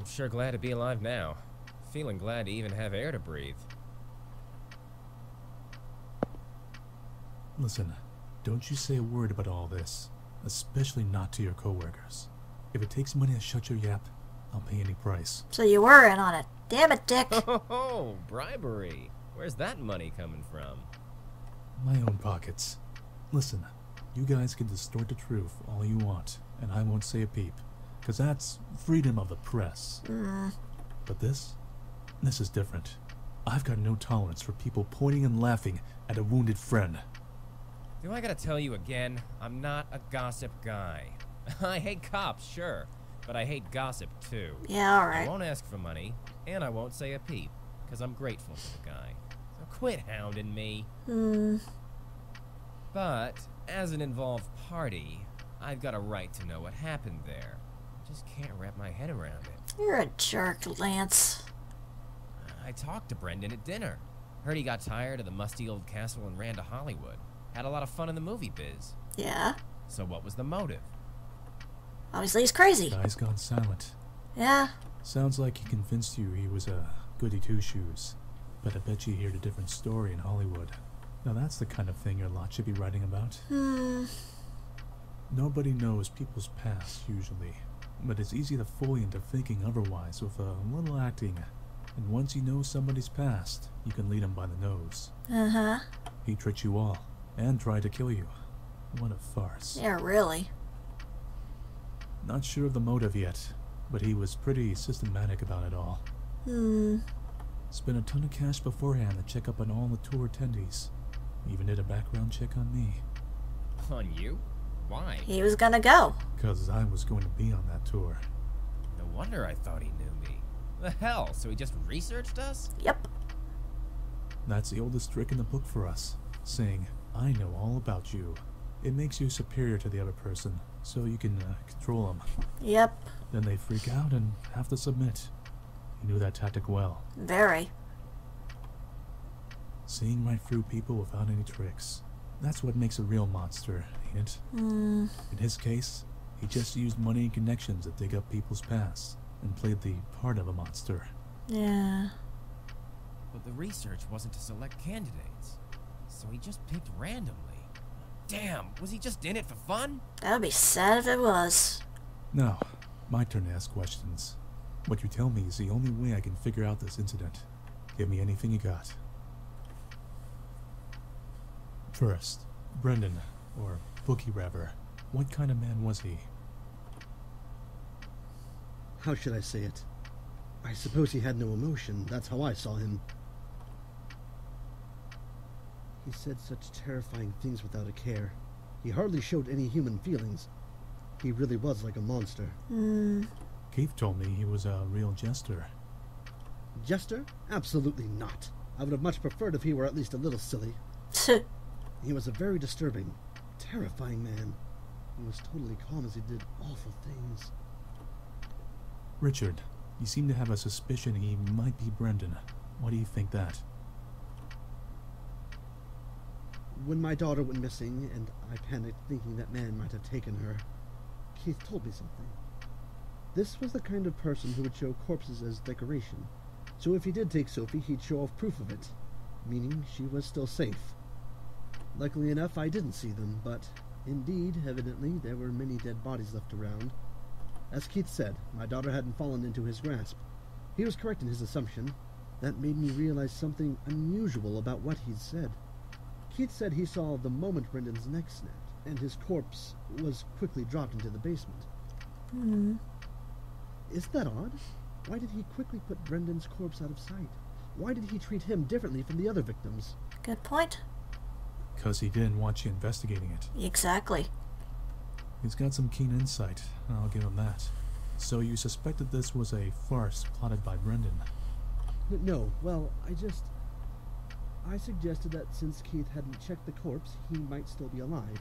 I'm sure glad to be alive now. Feeling glad to even have air to breathe. Listen, don't you say a word about all this, especially not to your coworkers. If it takes money to shut your yap, I'll pay any price. So you were in on it. Damn it, Dick. Oh, bribery. Where's that money coming from? My own pockets. Listen, you guys can distort the truth all you want, and I won't say a peep, because that's freedom of the press. But this is different. I've got no tolerance for people pointing and laughing at a wounded friend. Do I gotta tell you again? I'm not a gossip guy. I hate cops, sure, but I hate gossip too. Yeah, alright. I won't ask for money, and I won't say a peep, because I'm grateful to the guy. So quit hounding me. But, as an involved party, I've got a right to know what happened there. I just can't wrap my head around it. You're a jerk, Lance. I talked to Brendan at dinner. Heard he got tired of the musty old castle and ran to Hollywood. Had a lot of fun in the movie biz. Yeah? So what was the motive? Obviously he's crazy. Guy's gone silent. Yeah? Sounds like he convinced you he was a goody-two-shoes. But I bet you heard a different story in Hollywood. Now that's the kind of thing your lot should be writing about. Nobody knows people's past, usually. But it's easy to fool you into thinking otherwise with a little acting. And once you know somebody's past, you can lead them by the nose. He tricked you all, and tried to kill you. What a farce. Yeah, really. Not sure of the motive yet, but he was pretty systematic about it all. Spent a ton of cash beforehand to check up on all the tour attendees. Even did a background check on me. On you? Why? He was gonna go. Because I was going to be on that tour. No wonder I thought he knew me. The hell, so he just researched us? Yep. That's the oldest trick in the book for us, saying, I know all about you. It makes you superior to the other person, so you can control them. Yep. Then they freak out and have to submit. You knew that tactic well. Very. Seeing right through people without any tricks. That's what makes a real monster, ain't it? In his case, he just used money and connections to dig up people's pasts and played the part of a monster. Yeah. But the research wasn't to select candidates, so he just picked randomly. Damn, was he just in it for fun? That would be sad if it was. Now, my turn to ask questions. What you tell me is the only way I can figure out this incident. Give me anything you got. First, Brendan, or Boogie rather. What kind of man was he? How should I say it? I suppose he had no emotion. That's how I saw him. He said such terrifying things without a care. He hardly showed any human feelings. He really was like a monster. Keith told me he was a real jester. Jester? Absolutely not. I would have much preferred if he were at least a little silly. He was a very disturbing, terrifying man. He was totally calm as he did awful things. Richard, you seem to have a suspicion he might be Brendan. Why do you think that? When my daughter went missing, and I panicked thinking that man might have taken her, Keith told me something. This was the kind of person who would show corpses as decoration. So if he did take Sophie, he'd show off proof of it, meaning she was still safe. Luckily enough, I didn't see them, but indeed, evidently, there were many dead bodies left around. As Keith said, my daughter hadn't fallen into his grasp. He was correct in his assumption. That made me realize something unusual about what he'd said. Keith said he saw the moment Brendan's neck snapped, and his corpse was quickly dropped into the basement. Isn't that odd? Why did he quickly put Brendan's corpse out of sight? Why did he treat him differently from the other victims? Good point. Because he didn't want you investigating it. Exactly. He's got some keen insight, I'll give him that. So you suspected this was a farce plotted by Brendan? No, well, I suggested that since Keith hadn't checked the corpse, he might still be alive.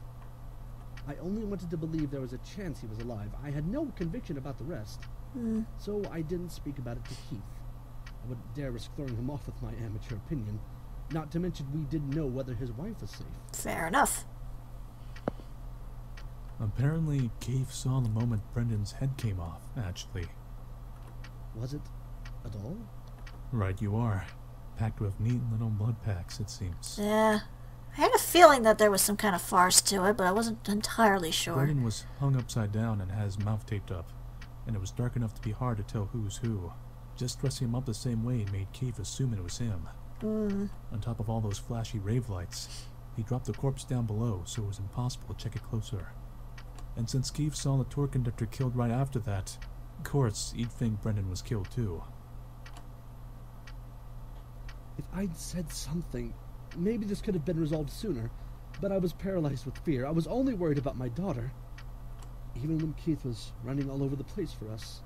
I only wanted to believe there was a chance he was alive. I had no conviction about the rest. So I didn't speak about it to Keith. I wouldn't dare risk throwing him off with my amateur opinion. Not to mention we didn't know whether his wife was safe. Fair enough. Apparently, Keith saw the moment Brendan's head came off, actually. Was it a doll? Right you are. Packed with neat little blood packs, it seems. Yeah. I had a feeling that there was some kind of farce to it, but I wasn't entirely sure. Brendan was hung upside down and had his mouth taped up, and it was dark enough to be hard to tell who's who. Just dressing him up the same way made Keith assume it was him. On top of all those flashy rave lights, he dropped the corpse down below, so it was impossible to check it closer. And since Keith saw the tour conductor killed right after that, of course, he'd think Brendan was killed too. If I'd said something, maybe this could have been resolved sooner, but I was paralyzed with fear. I was only worried about my daughter, even when Keith was running all over the place for us.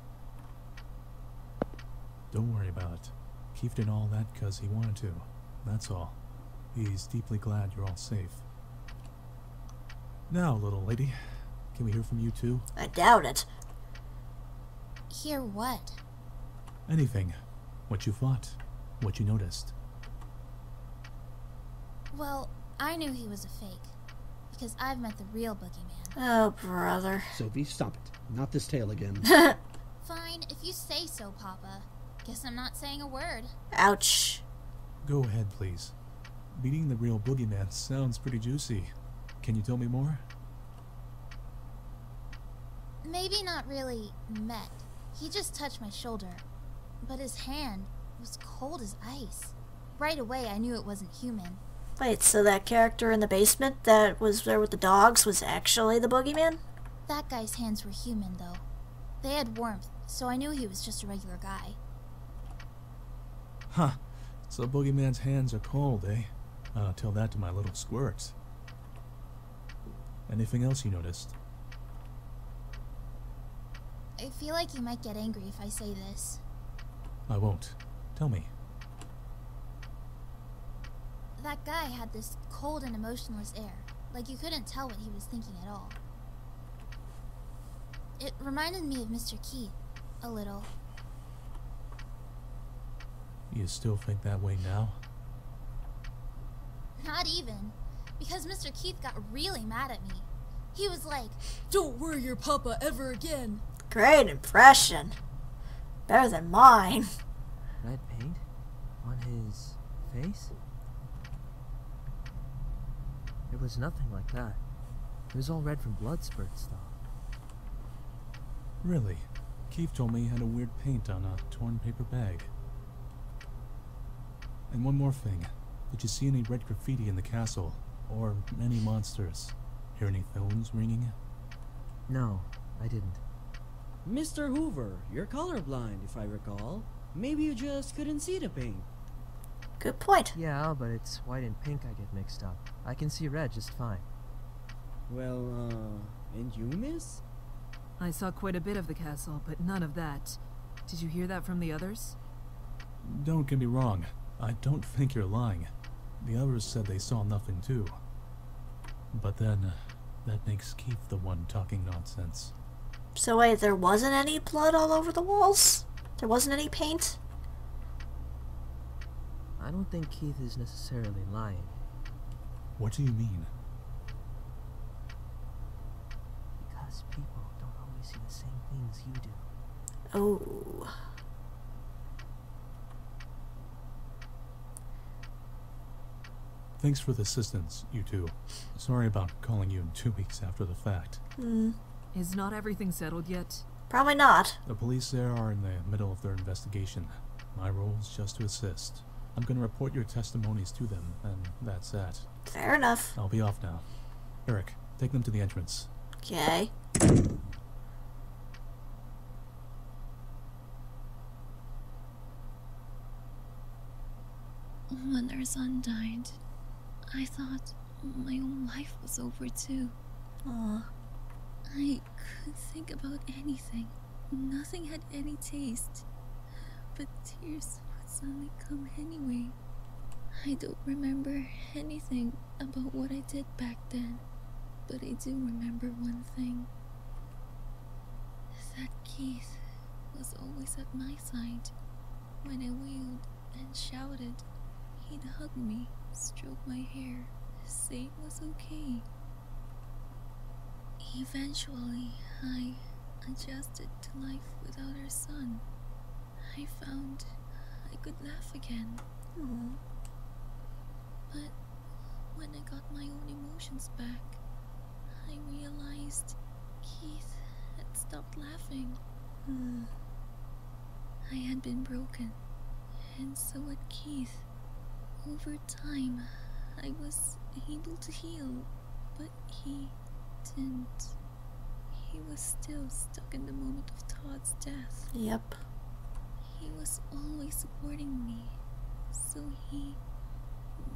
Don't worry about it. Keith did all that because he wanted to. That's all. He's deeply glad you're all safe. Now, little lady, can we hear from you too? I doubt it. Hear what? Anything. What you thought. What you noticed. Well, I knew he was a fake, because I've met the real boogeyman. Oh, brother. Sophie, stop it. Not this tale again. Fine, if you say so, Papa. Guess I'm not saying a word. Ouch. Go ahead, please. Meeting the real boogeyman sounds pretty juicy. Can you tell me more? Maybe not really met. He just touched my shoulder, but his hand was cold as ice. Right away, I knew it wasn't human. Wait, so that character in the basement that was there with the dogs was actually the boogeyman? That guy's hands were human, though. They had warmth, so I knew he was just a regular guy. Huh. So boogeyman's hands are cold, eh? I'll tell that to my little squirts. Anything else you noticed? I feel like you might get angry if I say this. I won't. Tell me. That guy had this cold and emotionless air, like you couldn't tell what he was thinking at all. It reminded me of Mr. Keith, a little. You still think that way now? Not even, because Mr. Keith got really mad at me. He was like, "Don't worry your papa ever again." Great impression. Better than mine. Red paint? On his face? It was nothing like that. It was all red from blood spurts, though. Really? Keith told me he had a weird paint on a torn paper bag. And one more thing. Did you see any red graffiti in the castle? Or any monsters? Hear any phones ringing? No, I didn't. Mr. Hoover, you're colorblind, if I recall. Maybe you just couldn't see the paint. Good point. Yeah, but it's white and pink I get mixed up. I can see red just fine. Well, and you, miss? I saw quite a bit of the castle, but none of that. Did you hear that from the others? Don't get me wrong. I don't think you're lying. The others said they saw nothing too. But then, that makes Keith the one talking nonsense. So wait, there wasn't any blood all over the walls? There wasn't any paint? I don't think Keith is necessarily lying. What do you mean? Because people don't always see the same things you do. Oh. Thanks for the assistance, you two. Sorry about calling you in 2 weeks after the fact. Is not everything settled yet? Probably not. The police there are in the middle of their investigation. My role is just to assist. I'm going to report your testimonies to them, and that's that. Fair enough. I'll be off now. Eric, take them to the entrance. Okay. When our son died, I thought my own life was over too. Aw. I couldn't think about anything. Nothing had any taste. But tears would suddenly come anyway. I don't remember anything about what I did back then. But I do remember one thing. That Keith was always at my side. When I wailed and shouted, he'd hug me, stroke my hair, say it was okay. Eventually, I adjusted to life without our son. I found I could laugh again. Hmm. But when I got my own emotions back, I realized Keith had stopped laughing. Hmm. I had been broken, and so had Keith. Over time, I was able to heal, but he didn't. He was still stuck in the moment of Todd's death. Yep. He was always supporting me, so he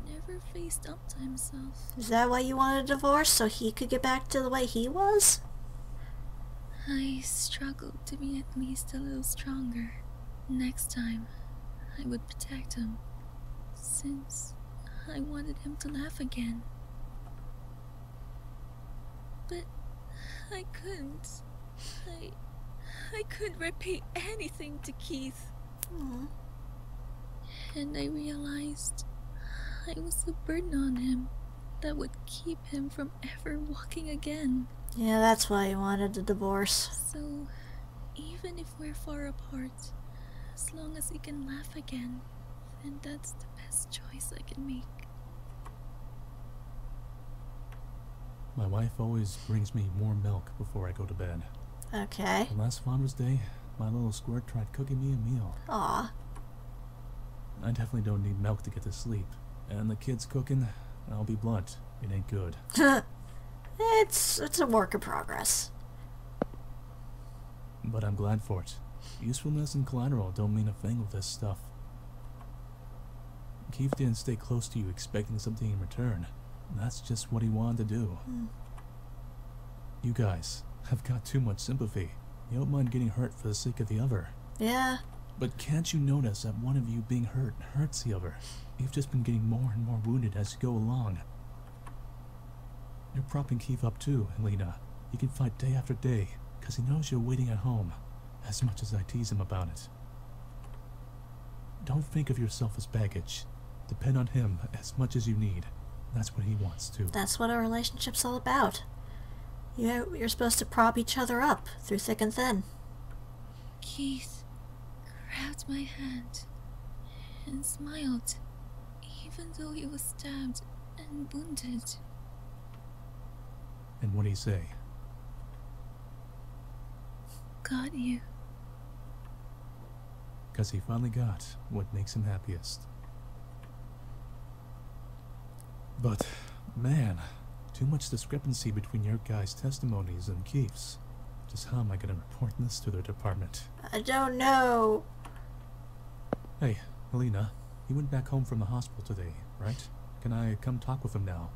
never faced up to himself. Is that why you wanted a divorce? So he could get back to the way he was? I struggled to be at least a little stronger. Next time, I would protect him, since I wanted him to laugh again. But I couldn't. I couldn't repay anything to Keith. Hmm. And I realized I was a burden on him that would keep him from ever walking again. Yeah, that's why you wanted a divorce. So, even if we're far apart, as long as he can laugh again, then that's the best choice I can make. My wife always brings me more milk before I go to bed. Okay. And last Father's Day, my little squirt tried cooking me a meal. Aw. I definitely don't need milk to get to sleep. And the kids cooking, I'll be blunt, it ain't good. It's a work in progress. But I'm glad for it. Usefulness and collateral don't mean a thing with this stuff. Keith didn't stay close to you expecting something in return. That's just what he wanted to do. You guys have got too much sympathy. You don't mind getting hurt for the sake of the other. Yeah. But can't you notice that one of you being hurt hurts the other? You've just been getting more and more wounded as you go along. You're propping Keith up too, Helena. He can fight day after day, because he knows you're waiting at home, as much as I tease him about it. Don't think of yourself as baggage. Depend on him as much as you need. That's what he wants too. That's what a relationship's all about. You're supposed to prop each other up through thick and thin. Keith grabbed my hand and smiled, even though he was stabbed and wounded. And what'd he say? Got you. Because he finally got what makes him happiest. But, man, too much discrepancy between your guys' testimonies and Keith's. Just how am I gonna report this to their department? I don't know. Hey, Helena, he went back home from the hospital today, right? Can I come talk with him now?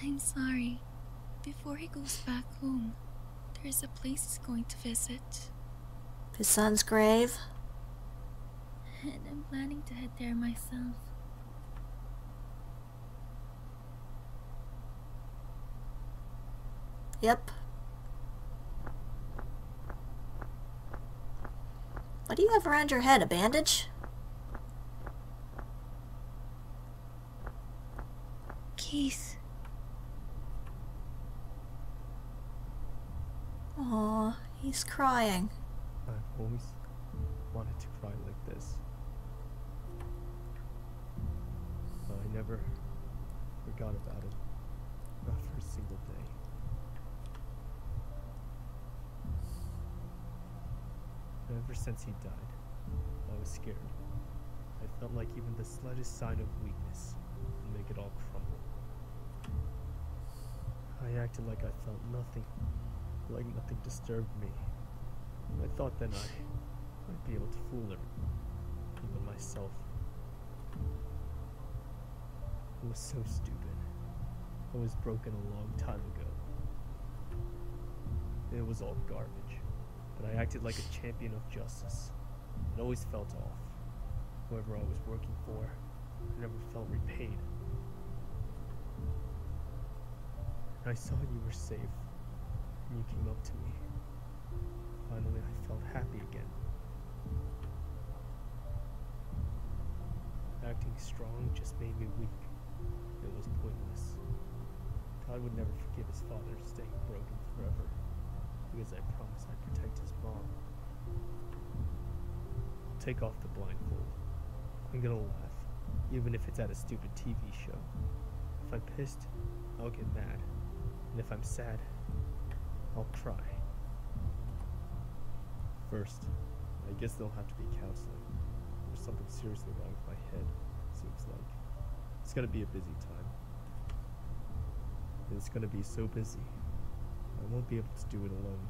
I'm sorry. Before he goes back home, there's a place he's going to visit. His son's grave? And I'm planning to head there myself. Yep. What do you have around your head? A bandage? Keith. Aw, he's crying. I've always wanted to cry like this. But I never forgot about it. Not for a single day. Ever since he died, I was scared. I felt like even the slightest sign of weakness would make it all crumble. I acted like I felt nothing, like nothing disturbed me. I thought then I might be able to fool everyone, even myself. It was so stupid. I was broken a long time ago. It was all garbage. But I acted like a champion of justice. It always felt off. Whoever I was working for, I never felt repaid. I saw you were safe, and you came up to me. Finally, I felt happy again. Acting strong just made me weak. It was pointless. God would never forgive his father staying broken forever, because I promised I'd protect his mom. Take off the blindfold. I'm gonna laugh, even if it's at a stupid TV show. If I'm pissed, I'll get mad. And if I'm sad, I'll cry. First, I guess there'll have to be counseling. There's something seriously wrong with my head, seems like. It's gonna be a busy time. And it's gonna be so busy, I won't be able to do it alone.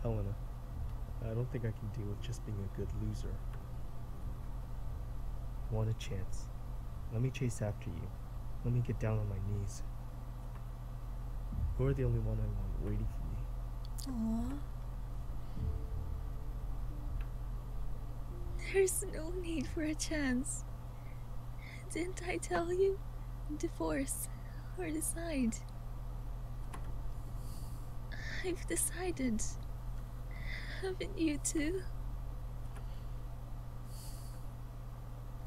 Helena, I don't think I can deal with just being a good loser. Want a chance? Let me chase after you. Let me get down on my knees. You're the only one I want waiting for me. Aww. There's no need for a chance. Didn't I tell you? Divorce or decide. I've decided. Haven't you too?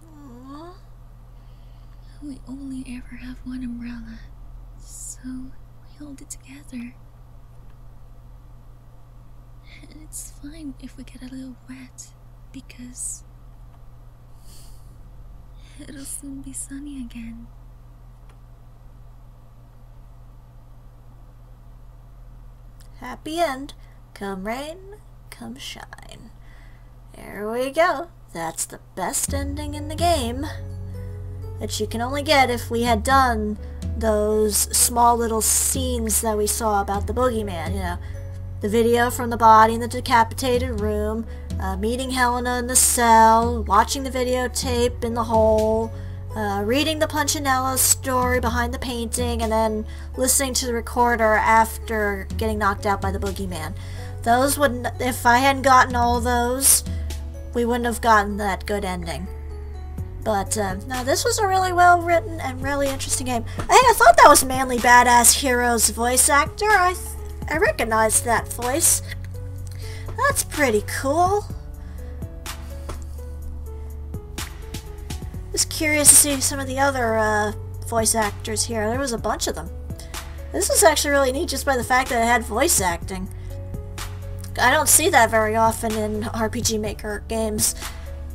Aww. We only ever have one umbrella, so we hold it together. And it's fine if we get a little wet, because it'll soon be sunny again. Happy end. Come rain, come shine. There we go. That's the best ending in the game. That you can only get if we had done those small little scenes that we saw about the boogeyman, you know. The video from the body in the decapitated room, meeting Helena in the cell, watching the videotape in the hole, reading the Punchinella story behind the painting, and then listening to the recorder after getting knocked out by the boogeyman. Those wouldn't, if I hadn't gotten all those, we wouldn't have gotten that good ending. But, no, this was a really well written and really interesting game. Hey, I thought that was Manly Badass Hero's voice actor. I recognized that voice. That's pretty cool. Just curious to see some of the other voice actors here. There was a bunch of them. This was actually really neat just by the fact that it had voice acting. I don't see that very often in RPG Maker games,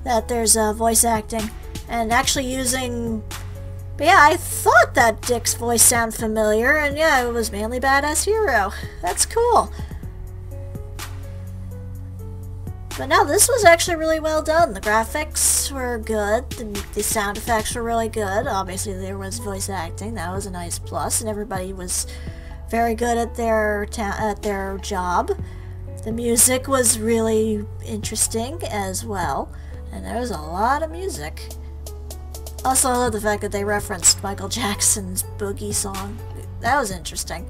that there's voice acting. And actually using... But yeah, I thought that Dick's voice sounded familiar, and yeah, it was Manly Badass Hero. That's cool. But no, this was actually really well done. The graphics were good, the sound effects were really good. Obviously there was voice acting, that was a nice plus, and everybody was very good at their job. The music was really interesting as well, and there was a lot of music. Also, I love the fact that they referenced Michael Jackson's Boogie song. That was interesting.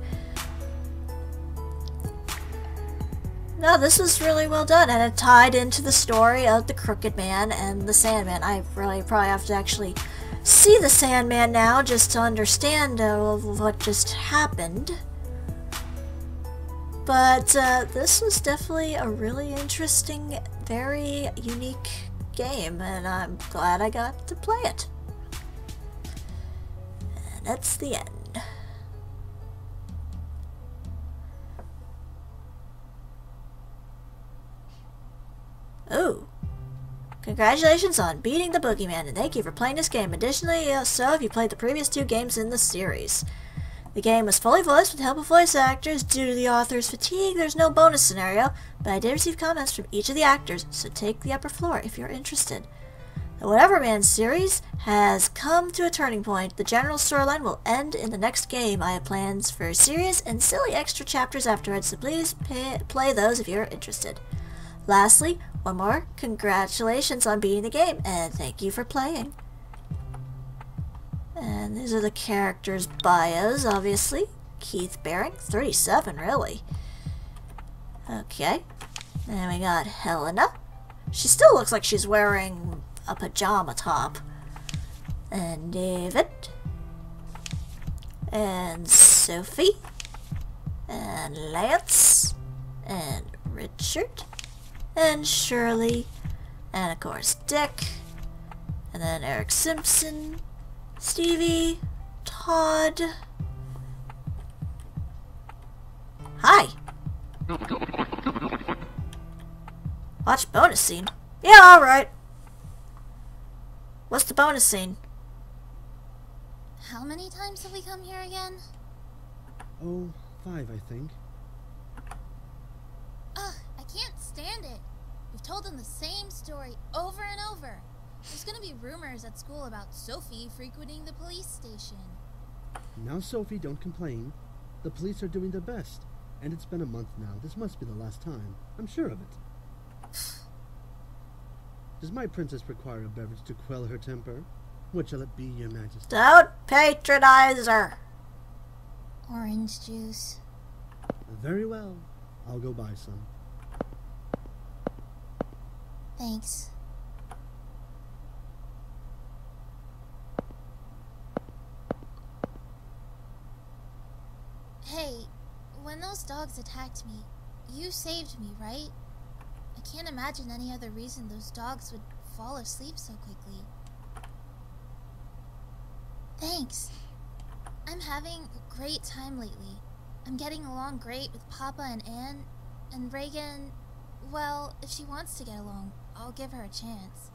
No, this was really well done, and it tied into the story of the Crooked Man and the Sandman. I really probably have to actually see the Sandman now just to understand what just happened. But this was definitely a really interesting, very unique game, and I'm glad I got to play it. And that's the end. Ooh. Congratulations on beating the Boogeyman, and thank you for playing this game. Additionally, so if you played the previous 2 games in the series. The game was fully voiced with the help of voice actors. Due to the author's fatigue, there's no bonus scenario, but I did receive comments from each of the actors, so take the upper floor if you're interested. The Whatever Man series has come to a turning point. The general storyline will end in the next game. I have plans for serious and silly extra chapters afterwards, so please play those if you're interested. Lastly, one more, congratulations on beating the game, and thank you for playing. And these are the characters' bios, obviously. Keith Baring, 37, really. Okay. And we got Helena. She still looks like she's wearing a pajama top. And David. And Sophie. And Lance. And Richard. And Shirley. And of course Dick. And then Eric Simpson. Stevie, Todd. Hi. Watch bonus scene. Yeah, alright. What's the bonus scene? How many times have we come here again? Oh, 5, I think. Ugh, I can't stand it. We've told them the same story over and over. There's gonna be rumors at school about Sophie frequenting the police station. Now, Sophie, don't complain. The police are doing their best. And it's been a month now. This must be the last time. I'm sure of it. Does my princess require a beverage to quell her temper? What shall it be, your majesty? Don't patronize her. Orange juice. Very well. I'll go buy some. Thanks. Hey, when those dogs attacked me, you saved me, right? I can't imagine any other reason those dogs would fall asleep so quickly. Thanks. I'm having a great time lately. I'm getting along great with Papa and Anne, and Reagan, well, if she wants to get along, I'll give her a chance.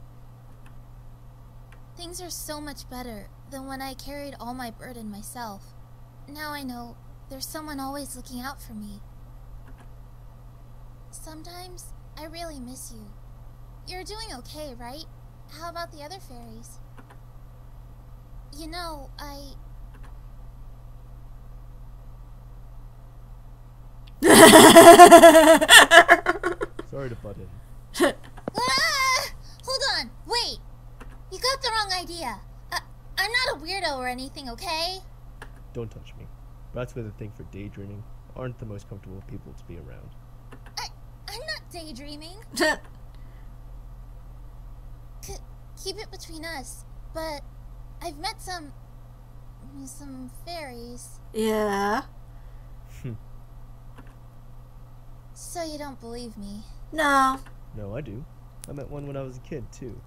Things are so much better than when I carried all my burden myself. Now I know there's someone always looking out for me. Sometimes I really miss you. You're doing okay, right? How about the other fairies? You know, Sorry to butt in. Ah! Hold on, wait! You got the wrong idea. I'm not a weirdo or anything, okay? Don't touch me. Rats with a thing for daydreaming aren't the most comfortable people to be around. I'm not daydreaming. Keep it between us, but I've met some fairies. Yeah. So you don't believe me? No. No, I do. I met one when I was a kid, too.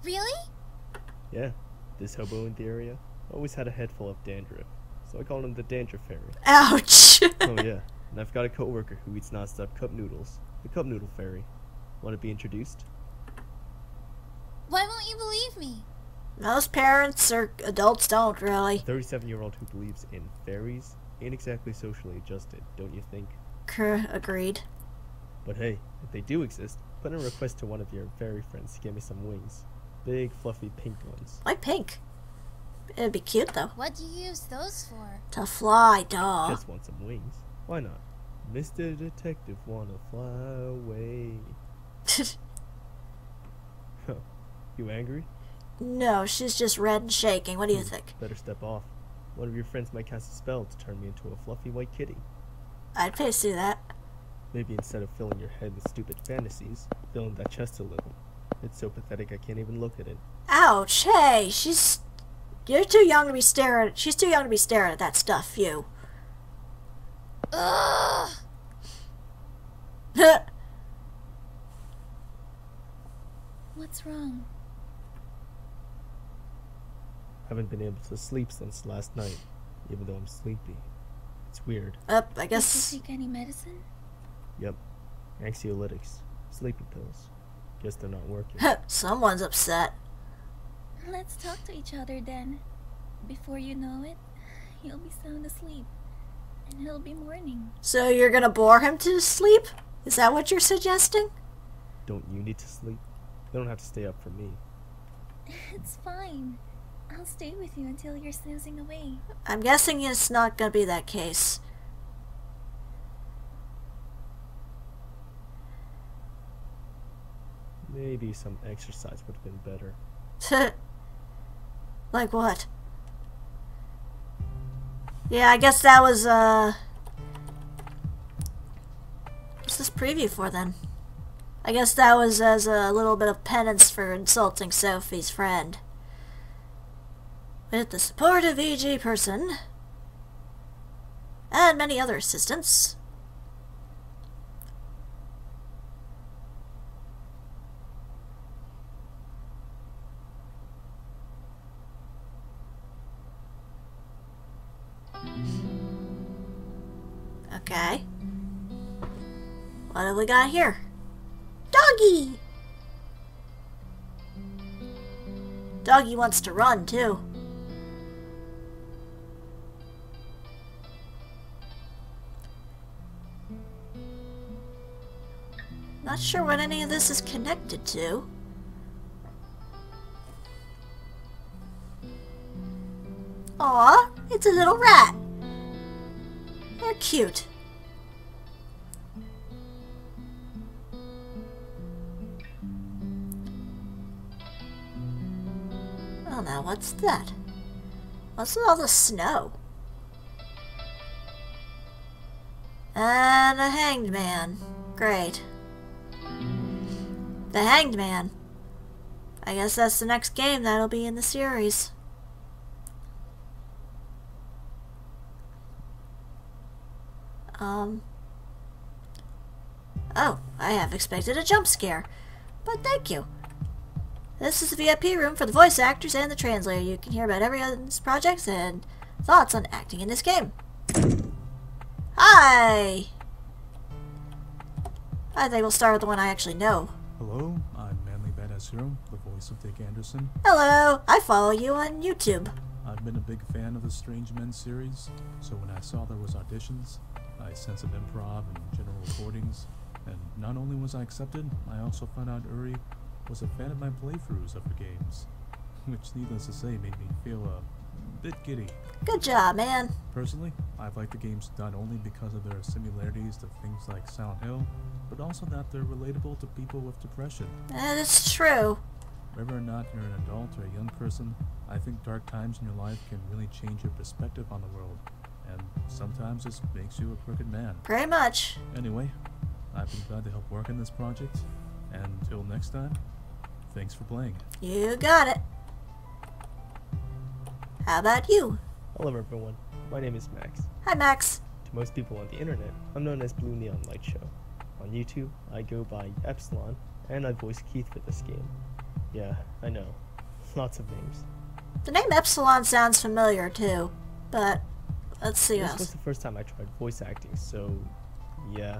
Really? Yeah. This hobo in the area always had a head full of dandruff, so I called him the Dandruff Fairy. Ouch. Oh yeah, and I've got a coworker who eats non-stop cup noodles, the Cup Noodle Fairy. Want to be introduced? Why won't you believe me? Most parents or adults don't, really. A 37-year-old who believes in fairies ain't exactly socially adjusted, don't you think? Agreed. But hey, if they do exist, put in a request to one of your fairy friends to get me some wings. Big, fluffy, pink ones. Why pink? It'd be cute, though. What do you use those for? To fly, dog. Just want some wings. Why not? Mr. Detective wanna fly away. Huh. You angry? No, she's just red and shaking. What do you think? Better step off. One of your friends might cast a spell to turn me into a fluffy white kitty. I'd pay to see that. Maybe instead of filling your head with stupid fantasies, fill in that chest a little. It's so pathetic I can't even look at it. Ouch, hey, you're too young to be staring, she's too young to be staring at that stuff, you. Ugh! What's wrong? Haven't been able to sleep since last night, even though I'm sleepy. It's weird. I guess. Did you take any medicine? Yep. Anxiolytics. Sleeping pills. Guess they're not working. Someone's upset. Let's talk to each other then. Before you know it, you'll be sound asleep. And it'll be morning. So you're gonna bore him to sleep? Is that what you're suggesting? Don't you need to sleep? You don't have to stay up for me. It's fine. I'll stay with you until you're snoozing away. I'm guessing it's not gonna be that case. Maybe some exercise would have been better. Like what? Yeah, I guess that was, what's this preview for, then? I guess that was as a little bit of penance for insulting Sophie's friend. With the support of E.G. Person, and many other assistants. Okay. What do we got here? Doggy! Doggy wants to run, too. Not sure what any of this is connected to. Aw, it's a little rat. They're cute. Oh, now what's that? What's with all the snow? And a hanged man. Great. The Hanged Man. I guess that's the next game that'll be in the series. Oh, I have expected a jump scare. But thank you. This is the VIP room for the voice actors and the translator. You can hear about everyone's projects and thoughts on acting in this game. Hi! I think we'll start with the one I actually know. Hello, I'm Manly Badass Hero, the voice of Dick Anderson. Hello, I follow you on YouTube. I've been a big fan of the Strange Men series, so when I saw there was auditions, I sent some improv and general recordings, and not only was I accepted, I also found out Uri was a fan of my playthroughs of the games, which needless to say made me feel a bit giddy. Good job, man. Personally, I've liked the games not only because of their similarities to things like Silent Hill, but also that they're relatable to people with depression. That is true. Whether or not you're an adult or a young person, I think dark times in your life can really change your perspective on the world, and sometimes this makes you a crooked man. Pretty much. Anyway, I've been glad to help work on this project, and until next time, thanks for playing. You got it. How about you? Hello everyone, my name is Max. Hi, Max. To most people on the internet, I'm known as Blue Neon Light Show. On YouTube, I go by Epsilon, and I voice Keith for this game. Yeah, I know. Lots of names. The name Epsilon sounds familiar, too. But, let's see what This was else. the first time I tried voice acting, so yeah.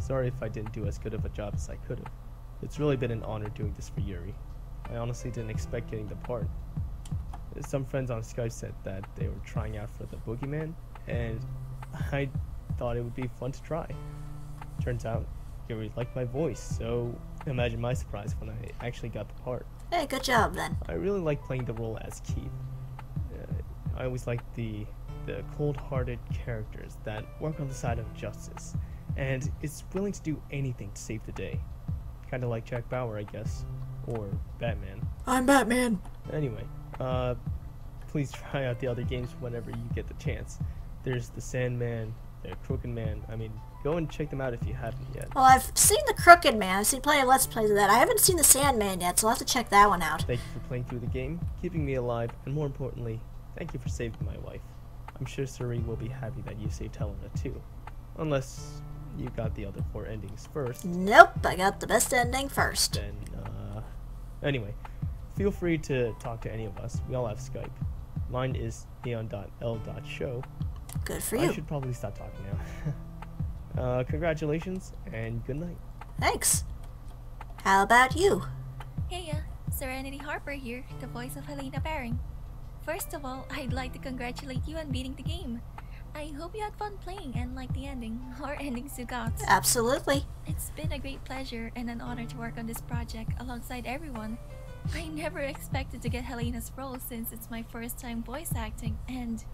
Sorry if I didn't do as good of a job as I could have. It's really been an honor doing this for Yuri. I honestly didn't expect getting the part. Some friends on Skype said that they were trying out for the Boogeyman, and I thought it would be fun to try. Turns out, Yuri liked my voice, so imagine my surprise when I actually got the part. Hey, good job, then. I really like playing the role as Keith. I always like the cold-hearted characters that work on the side of justice, and is willing to do anything to save the day. Kinda like Jack Bauer, I guess. Or Batman. I'm Batman. Anyway, please try out the other games whenever you get the chance. There's the Sandman, the Crooked Man. I mean, go and check them out if you haven't yet. Well, I've seen the Crooked Man. I've seen plenty of Let's Plays of that. I haven't seen the Sandman yet, so I'll have to check that one out. Thank you for playing through the game, keeping me alive, and more importantly, thank you for saving my wife. I'm sure Suri will be happy that you saved Helena too. Unless you got the other 4 endings first. Nope, I got the best ending first. Then, anyway, feel free to talk to any of us. We all have Skype. Mine is neon.l.show. Good for you. I should probably stop talking now. Congratulations, and good night. Thanks. How about you? Heya, Serenity Harper here, the voice of Helena Baring. First of all, I'd like to congratulate you on beating the game. I hope you had fun playing and liked the ending, or endings you got. Absolutely. It's been a great pleasure and an honor to work on this project alongside everyone. I never expected to get Helena's role since it's my first time voice acting, and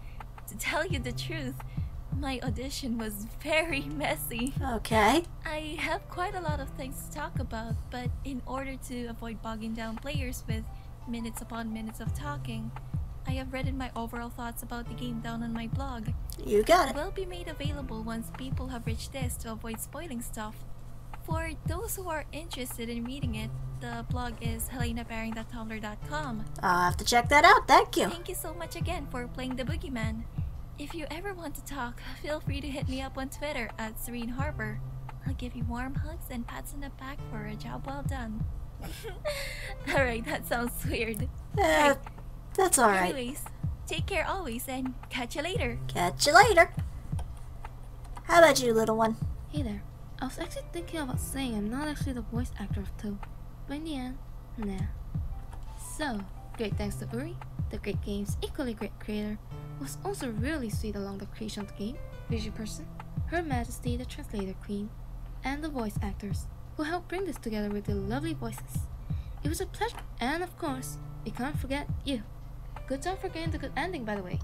to tell you the truth, my audition was very messy. Okay. I have quite a lot of things to talk about, but in order to avoid bogging down players with minutes upon minutes of talking, I have written my overall thoughts about the game down on my blog. You got It it. will be made available once people have reached this to avoid spoiling stuff. For those who are interested in reading it, the blog is helenabaring.tumblr.com. I'll have to check that out. Thank you. Thank you so much again for playing the Boogeyman. If you ever want to talk, feel free to hit me up on Twitter at Serene Harbor. I'll give you warm hugs and pats on the back for a job well done. Alright, that sounds weird. That's alright. Anyways, take care always and catch you later. Catch you later. How about you, little one? Hey there. I was actually thinking about saying I'm not actually the voice actor of Toad, but in the end, nah. So, great thanks to Uri, the great game's equally great creator, who was also really sweet along the creation of the game, visual person, Her Majesty the Translator Queen, and the voice actors, who helped bring this together with their lovely voices. It was a pleasure, and of course, we can't forget you. Good job for getting the good ending, by the way.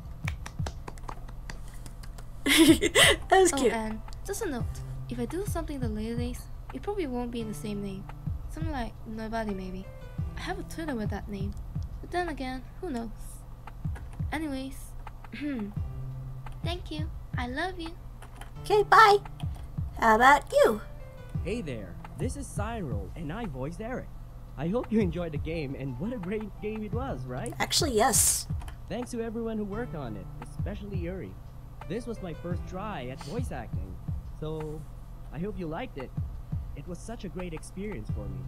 That was cute. And just a note, if I do something the later days, it probably won't be in the same name. Something like Nobody maybe. I have a Twitter with that name, but then again, who knows? Anyways, thank you. I love you. Okay, bye. How about you? Hey there, this is Cyril, and I voiced Eric. I hope you enjoyed the game, and what a great game it was, right? Actually, yes. Thanks to everyone who worked on it, especially Yuri. This was my first try at voice acting, so I hope you liked it. It was such a great experience for me.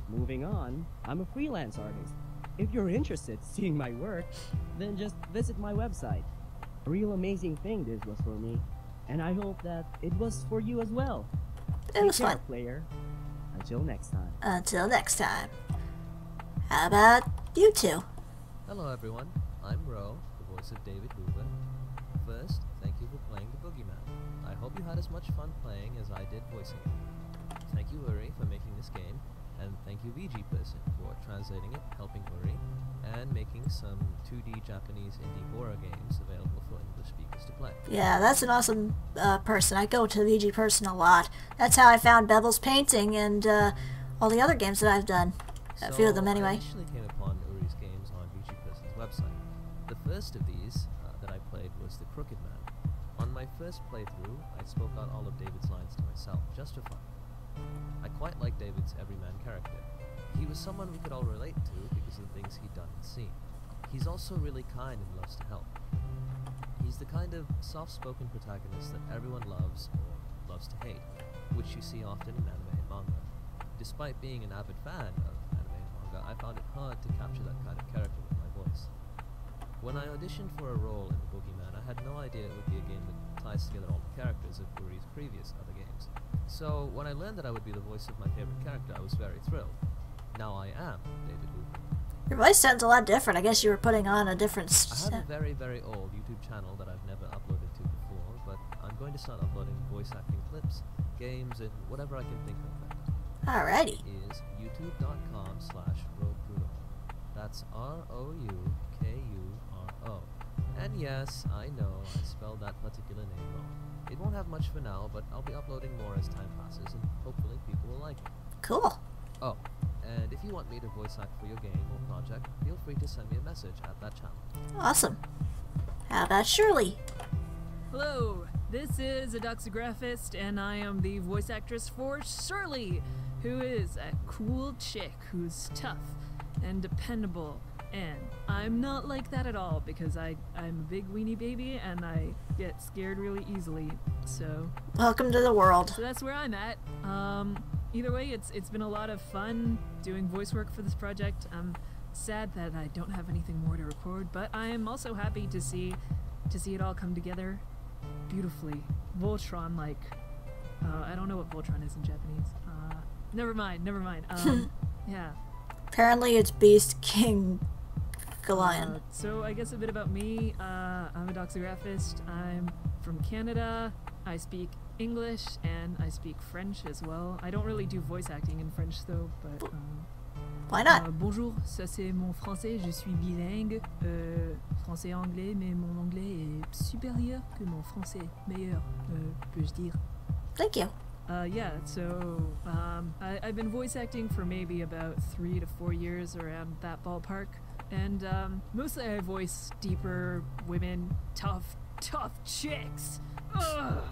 Moving on, I'm a freelance artist. If you're interested in seeing my work, then just visit my website. A real amazing thing this was for me, and I hope that it was for you as well. It was Take care, fun. player. Until next time. Until next time. How about you two? Hello everyone, I'm Ro, the voice of David Hoover. First, thank you for playing the Boogeyman. I hope you had as much fun playing as I did voicing it. Thank you Uri for making this game, and thank you VG Person for translating it, helping Uri, and making some 2D Japanese indie horror games available for English speakers to play. Yeah, that's an awesome person. I go to VG Person a lot. That's how I found Bevel's Painting and all the other games that I've done. A few of them anyway. I initially came upon Uri's games on VG Person's website. The first of these that I played was The Crooked Man. On my first playthrough, I spoke out all of David's lines to myself, just for fun. I quite liked David's everyman character. He was someone we could all relate to because of the things he'd done and seen. He's also really kind and loves to help. He's the kind of soft-spoken protagonist that everyone loves or loves to hate, which you see often in anime and manga. Despite being an avid fan of anime and manga, I found it hard to capture that kind of character with my voice. When I auditioned for a role in The Boogeyman, I had no idea it would be a game that ties together all the characters of Uri's previous other games. So when I learned that I would be the voice of my favorite character, I was very thrilled. Now I am David Hoover. Your voice sounds a lot different. I guess you were putting on a different... I have a very, very old YouTube channel that I've never uploaded to before, but I'm going to start uploading voice acting clips, games, and whatever I can think of next. Alrighty. Is youtube.com/RoPrudo. That's ROUKURO. And yes, I know I spelled that particular name wrong. It won't have much for now, but I'll be uploading more as time passes, and hopefully people will like it. Cool. Oh, and if you want me to voice act for your game or project, feel free to send me a message at that channel. Awesome. How about Shirley? Hello, this is a Doxographist, and I am the voice actress for Shirley, who is a cool chick who's tough and dependable. And I'm not like that at all because I'm a big weenie baby and I get scared really easily. So welcome to the world. So that's where I'm at. Either way, it's been a lot of fun doing voice work for this project. I'm sad that I don't have anything more to record, but I am also happy to see it all come together beautifully. Voltron, like I don't know what Voltron is in Japanese. Never mind. Yeah. Apparently it's Beast King Golion. So I guess a bit about me. I'm a doxographist. I'm from Canada. I speak English and I speak French as well. I don't really do voice acting in French though, but why not? Bonjour, ça c'est mon français. Je suis bilingue, français-anglais, mais mon anglais est supérieur que mon français. Meilleur, peux-je dire? Thank you. Yeah, so I've been voice acting for maybe about 3 to 4 years, around that ballpark. And mostly I voice deeper women, tough chicks. Ugh.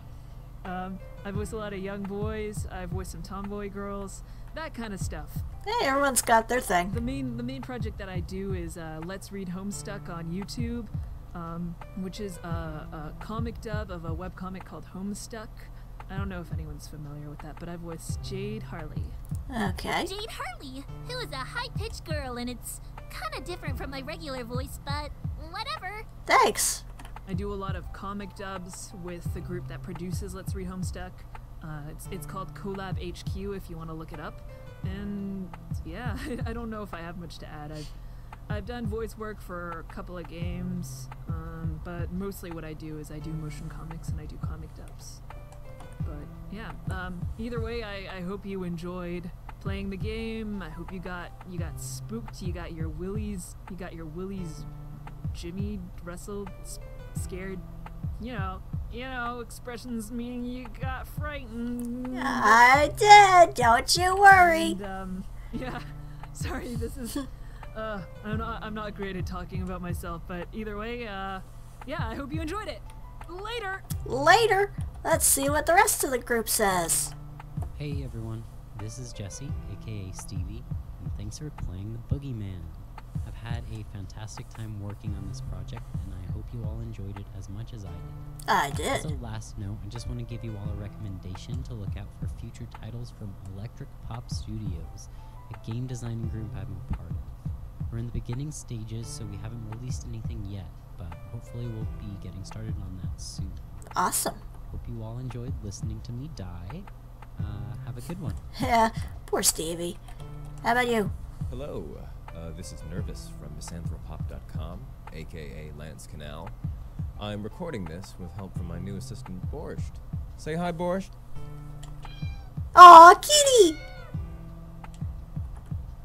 I voice a lot of young boys. I voice some tomboy girls, that kind of stuff. Hey, everyone's got their thing. The main project that I do is Let's Read Homestuck on YouTube, which is a comic dub of a webcomic called Homestuck. I don't know if anyone's familiar with that, but I voiced Jade Harley. Okay. Jade Harley, who is a high-pitched girl, and it's kind of different from my regular voice, but whatever. Thanks. I do a lot of comic dubs with the group that produces Let's Read Homestuck. It's called Collab HQ if you want to look it up. And yeah, I don't know if I have much to add. I've done voice work for a couple of games, but mostly what I do is I do motion comics and I do comic dubs. But yeah, either way, I hope you enjoyed playing the game. I hope you got spooked. You got your willies Jimmy wrestled, scared. You know, expressions meaning you got frightened. I did, don't you worry. And, yeah, sorry, this is, I'm not great at talking about myself, but either way, yeah, I hope you enjoyed it. Later. Let's see what the rest of the group says. Hey everyone, this is Jesse, aka Stevie, and thanks for playing the Boogeyman. I've had a fantastic time working on this project, and I hope you all enjoyed it as much as I did. I did. As a last note, I just want to give you all a recommendation to look out for future titles from Electric Pop Studios, a game designing group I'm a part of. We're in the beginning stages, so we haven't released anything yet, but hopefully we'll be getting started on that soon. Awesome. Hope you all enjoyed listening to me die. Have a good one. Yeah, poor Stevie. How about you? Hello, this is Nervous from misanthropop.com, aka Lance Canal. I'm recording this with help from my new assistant, Borscht. Say hi, Borscht. Aw, kitty!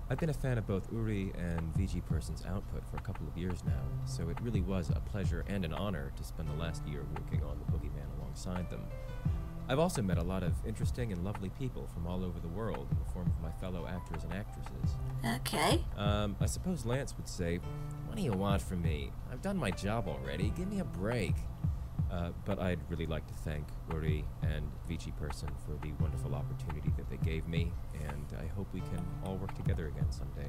I've been a fan of both Uri and VG Person's output for a couple of years now, so it really was a pleasure and an honor to spend the last year working on the Boogeyman alongside them. I've also met a lot of interesting and lovely people from all over the world in the form of my fellow actors and actresses. Okay. I suppose Lance would say, what do you want from me? I've done my job already, give me a break. But I'd really like to thank Uri and VG Person for the wonderful opportunity that they gave me, and I hope we can all work together again someday.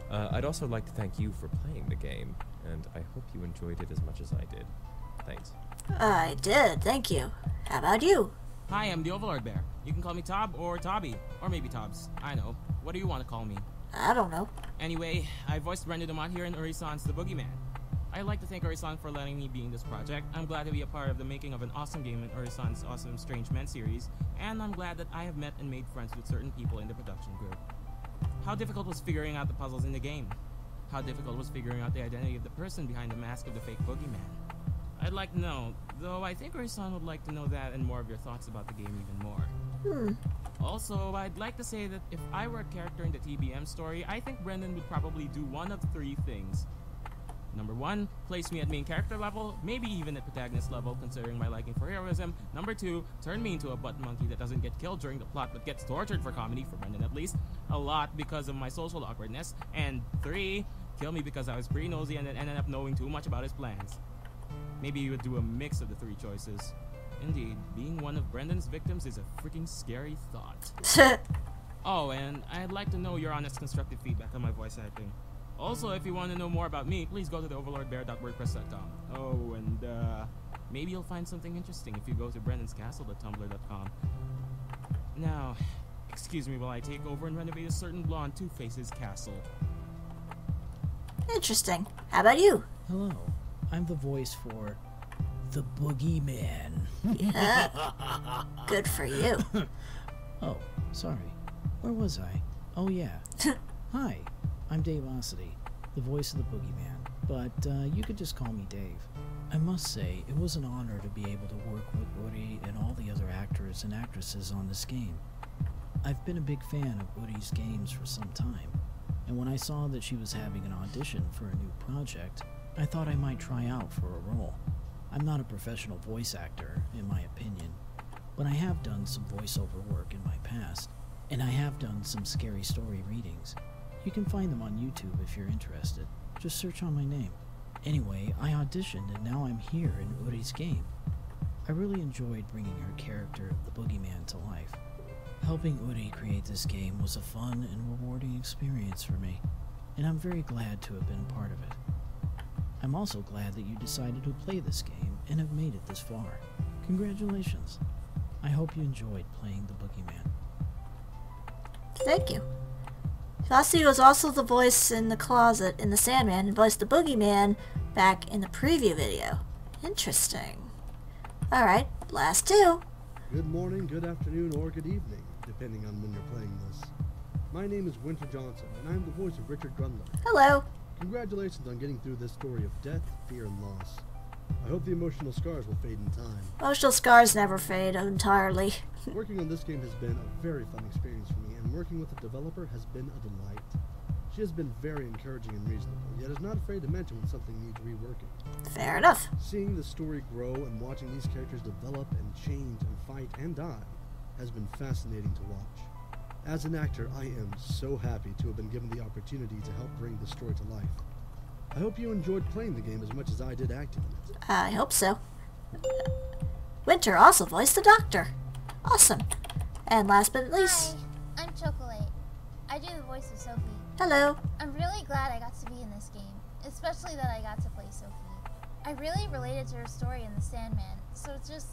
I'd also like to thank you for playing the game, and I hope you enjoyed it as much as I did. Thanks. I did, thank you. How about you? Hi, I'm the Overlord Bear. You can call me Tob or Tobby, or maybe Tobbs. I know. What do you want to call me? I don't know. Anyway, I voiced Brendan Dumont here in Uri-san's The Boogeyman. I'd like to thank Uri-san for letting me be in this project. I'm glad to be a part of the making of an awesome game in Uri-san's awesome Strange Men series, and I'm glad that I have met and made friends with certain people in the production group. How difficult was figuring out the puzzles in the game? How difficult was figuring out the identity of the person behind the mask of the fake Boogeyman? I'd like to know, though I think Uri-san would like to know that and more of your thoughts about the game even more. Also, I'd like to say that if I were a character in the TBM story, I think Brendan would probably do one of three things. Number 1, place me at main character level, maybe even at protagonist level, considering my liking for heroism. Number 2, turn me into a butt monkey that doesn't get killed during the plot but gets tortured for comedy, for Brendan at least, a lot because of my social awkwardness. And 3, kill me because I was pretty nosy and then ended up knowing too much about his plans. Maybe you would do a mix of the 3 choices. Indeed, being one of Brendan's victims is a freaking scary thought. Oh, and I'd like to know your honest constructive feedback on my voice acting. Also, if you want to know more about me, please go to theoverlordbear.wordpress.com. Oh, and maybe you'll find something interesting if you go to brendonscastle.tumblr.com. Now, excuse me while I take over and renovate a certain blonde Two-Faces castle. Interesting. How about you? Hello. I'm the voice for the Boogeyman. Yeah. Good for you. Oh, sorry. Where was I? Oh, yeah. Hi. I'm Dave Ossity, the voice of the Boogeyman, but you could just call me Dave. I must say, it was an honor to be able to work with Uri and all the other actors and actresses on this game. I've been a big fan of Uri's games for some time, and when I saw that she was having an audition for a new project, I thought I might try out for a role. I'm not a professional voice actor, in my opinion, but I have done some voiceover work in my past, and I have done some scary story readings. You can find them on YouTube if you're interested. Just search on my name. Anyway, I auditioned and now I'm here in Uri's game. I really enjoyed bringing her character, the Boogeyman, to life. Helping Uri create this game was a fun and rewarding experience for me, and I'm very glad to have been a part of it. I'm also glad that you decided to play this game and have made it this far. Congratulations. I hope you enjoyed playing the Boogeyman. Thank you. Flossie was also the voice in the closet in the Sandman and voiced the Boogeyman back in the preview video. Interesting. Alright, last 2. Good morning, good afternoon, or good evening, depending on when you're playing this. My name is Winter Johnson, and I'm the voice of Richard Grundler. Hello. Congratulations on getting through this story of death, fear, and loss. I hope the emotional scars will fade in time. Emotional scars never fade entirely. Working on this game has been a very fun experience for me, and working with the developer has been a delight. She has been very encouraging and reasonable, yet is not afraid to mention when something needs reworking. Fair enough. Seeing the story grow and watching these characters develop and change and fight and die has been fascinating to watch. As an actor, I am so happy to have been given the opportunity to help bring the story to life. I hope you enjoyed playing the game as much as I did acting in it. I hope so. Winter also voiced the Doctor. Awesome. And last but not least... Hi, I'm Chocolate. I do the voice of Sophie. Hello. I'm really glad I got to be in this game, especially that I got to play Sophie. I really related to her story in the Sandman, so it's just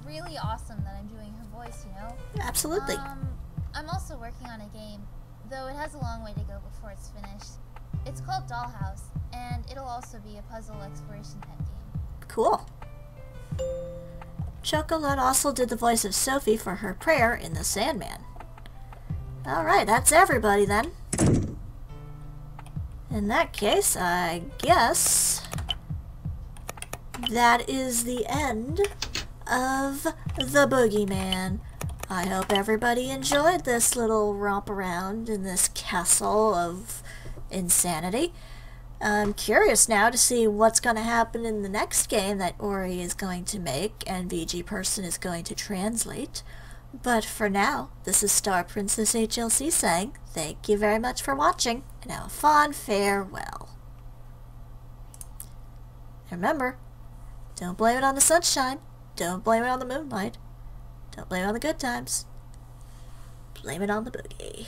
really awesome that I'm doing her voice, you know? Absolutely. I'm also working on a game, though it has a long way to go before it's finished. It's called Dollhouse, and it'll also be a puzzle exploration type game. Cool. Chocolate also did the voice of Sophie for her prayer in the Sandman. Alright, that's everybody then. In that case, I guess that is the end of the Boogeyman. I hope everybody enjoyed this little romp around in this castle of insanity. I'm curious now to see what's going to happen in the next game that Ori is going to make and VG Person is going to translate. But for now, this is StarPrincessHLC saying thank you very much for watching and have a fond farewell. And remember, don't blame it on the sunshine, don't blame it on the moonlight, don't blame it on the good times, blame it on the boogie.